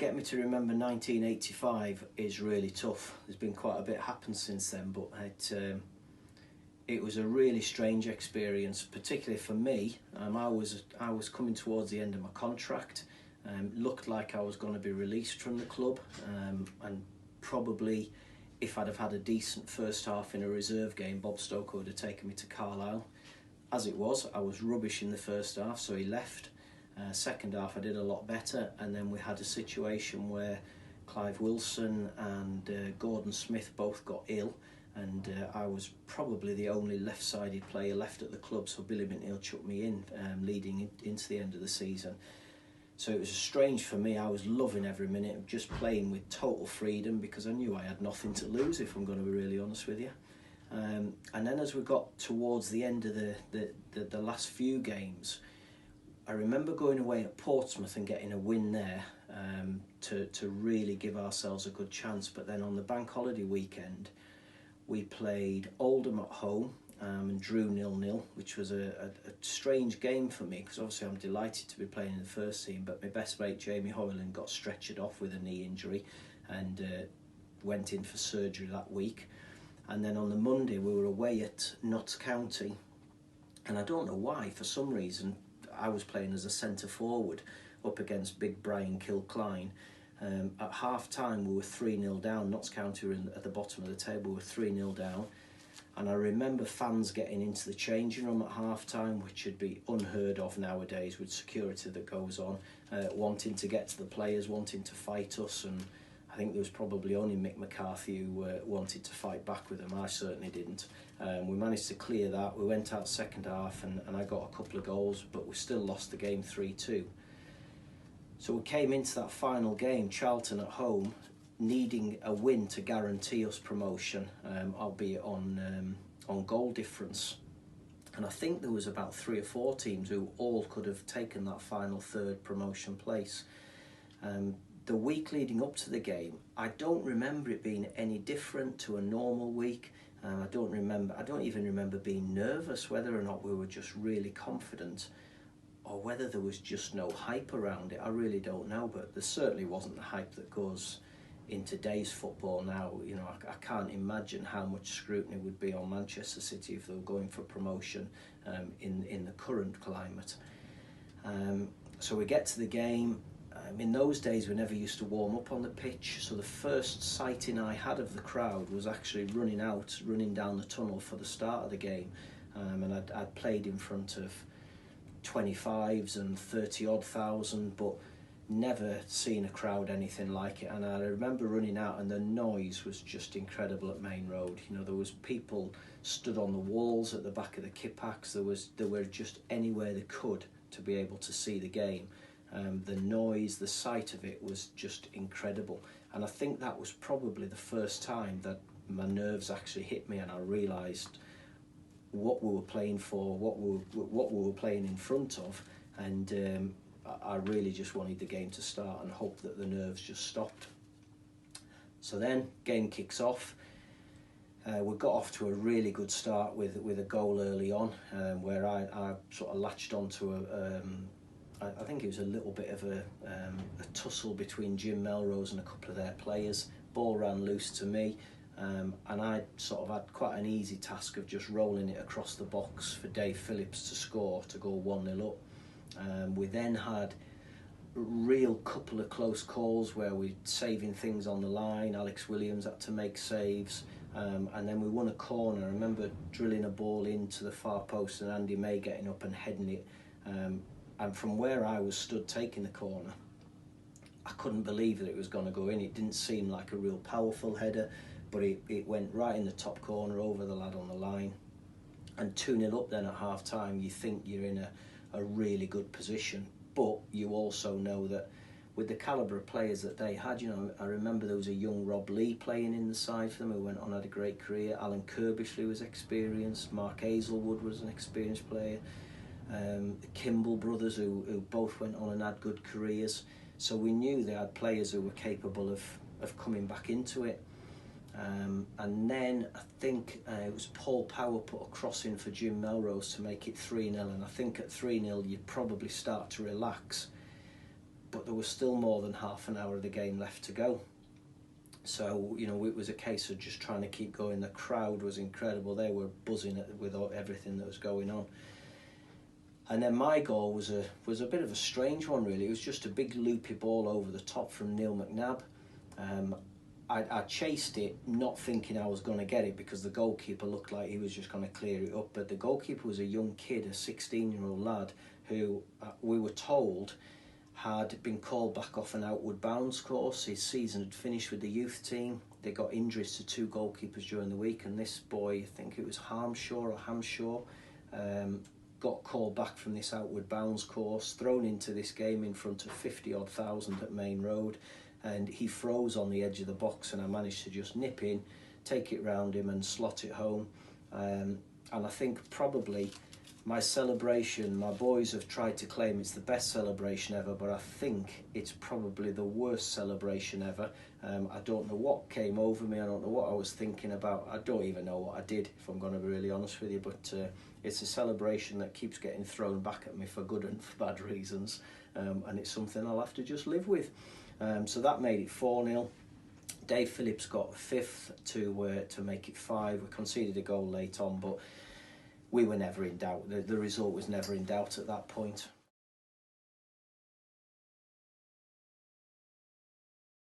get me to remember 1985 is really tough. There's been quite a bit happened since then, but it was a really strange experience, particularly for me. I was coming towards the end of my contract. Looked like I was going to be released from the club, and probably if I'd have had a decent first half in a reserve game, Bob Stoker would have taken me to Carlisle. As it was, I was rubbish in the first half, so he left. Second half I did a lot better, and then we had a situation where Clive Wilson and Gordon Smith both got ill, and I was probably the only left-sided player left at the club, so Billy McNeil chucked me in leading into the end of the season. So it was strange for me. I was loving every minute of just playing with total freedom because I knew I had nothing to lose, if I'm going to be really honest with you. And then as we got towards the end of the last few games, I remember going away at Portsmouth and getting a win there to really give ourselves a good chance. But then on the bank holiday weekend, we played Oldham at home and drew 0-0, which was a strange game for me because obviously I'm delighted to be playing in the first team, but my best mate Jamie Hoyland got stretchered off with a knee injury and went in for surgery that week. And then on the Monday we were away at Notts County, and I don't know why, for some reason I was playing as a centre forward up against big Brian Kilcline. At half time we were 3-0 down. Notts County were at the bottom of the table, we were 3-0 down. And I remember fans getting into the changing room at half time, which would be unheard of nowadays with security that goes on, wanting to get to the players, wanting to fight us. And I think there was probably only Mick McCarthy who wanted to fight back with them. I certainly didn't. We managed to clear that. We went out second half and I got a couple of goals, but we still lost the game 3-2. So we came into that final game, Charlton at home, needing a win to guarantee us promotion, albeit on goal difference. And I think there was about 3 or 4 teams who all could have taken that final third promotion place. The week leading up to the game, I don't remember it being any different to a normal week. I don't even remember being nervous, whether or not we were just really confident or whether there was just no hype around it. I really don't know, but there certainly wasn't the hype that goes in today's football now. You know, I can't imagine how much scrutiny would be on Manchester City if they were going for promotion in the current climate. So we get to the game. In those days we never used to warm up on the pitch, so the first sighting I had of the crowd was actually running down the tunnel for the start of the game. And I'd played in front of 25s and 30 odd thousand, but never seen a crowd anything like it. And I remember running out and the noise was just incredible at Main Road. You know, there was people stood on the walls at the back of the Kippax. There were just anywhere they could to be able to see the game. The noise, the sight of it was just incredible. And I think that was probably the first time that my nerves actually hit me and I realised what we were playing for, what we were playing in front of, and I really just wanted the game to start and hope that the nerves just stopped. So then, game kicks off. We got off to a really good start with a goal early on, where I sort of latched onto I think it was a little bit of a tussle between Jim Melrose and a couple of their players. Ball ran loose to me, and I sort of had quite an easy task of just rolling it across the box for Dave Phillips to score, to go 1-0 up. We then had a real couple of close calls where we're saving things on the line. Alex Williams had to make saves, and then we won a corner. I remember drilling a ball into the far post and Andy May getting up and heading it. And from where I was stood taking the corner, I couldn't believe that it was going to go in. It didn't seem like a real powerful header, but it went right in the top corner over the lad on the line. And 2-0 up then at half time, you think you're in a really good position, but you also know that with the calibre of players that they had, you know, I remember there was a young Rob Lee playing in the side for them who went on, had a great career. Alan Kirbishley was experienced. Mark Hazelwood was an experienced player. The Kimball brothers who both went on and had good careers. So we knew they had players who were capable of coming back into it. And then I think it was Paul Power put a cross in for Jim Melrose to make it 3-0, and I think at 3-0 you'd probably start to relax. but there was still more than half an hour of the game left to go. So, you know, it was a case of just trying to keep going. The crowd was incredible. They were buzzing with everything that was going on. And then my goal was a bit of a strange one, really. It was just a big loopy ball over the top from Neil McNabb. I chased it, not thinking I was going to get it, because the goalkeeper looked like he was just going to clear it up. But the goalkeeper was a young kid, a 16-year-old lad, who we were told had been called back off an outward bounds course. His season had finished with the youth team. They got injuries to 2 goalkeepers during the week, and this boy, I think it was Hamshaw, got called back from this outward bounds course, thrown into this game in front of 50-odd thousand at Main Road, and he froze on the edge of the box, and I managed to just nip in, take it round him and slot it home. And I think probably my celebration, my boys have tried to claim it's the best celebration ever, but I think it's probably the worst celebration ever. I don't know what came over me, I don't know what I was thinking about, I don't even know what I did, if I'm going to be really honest with you, but it's a celebration that keeps getting thrown back at me for good and for bad reasons, and it's something I'll have to just live with. So that made it 4-0. Dave Phillips got a 5th to make it 5. We conceded a goal late on, but we were never in doubt. The result was never in doubt at that point.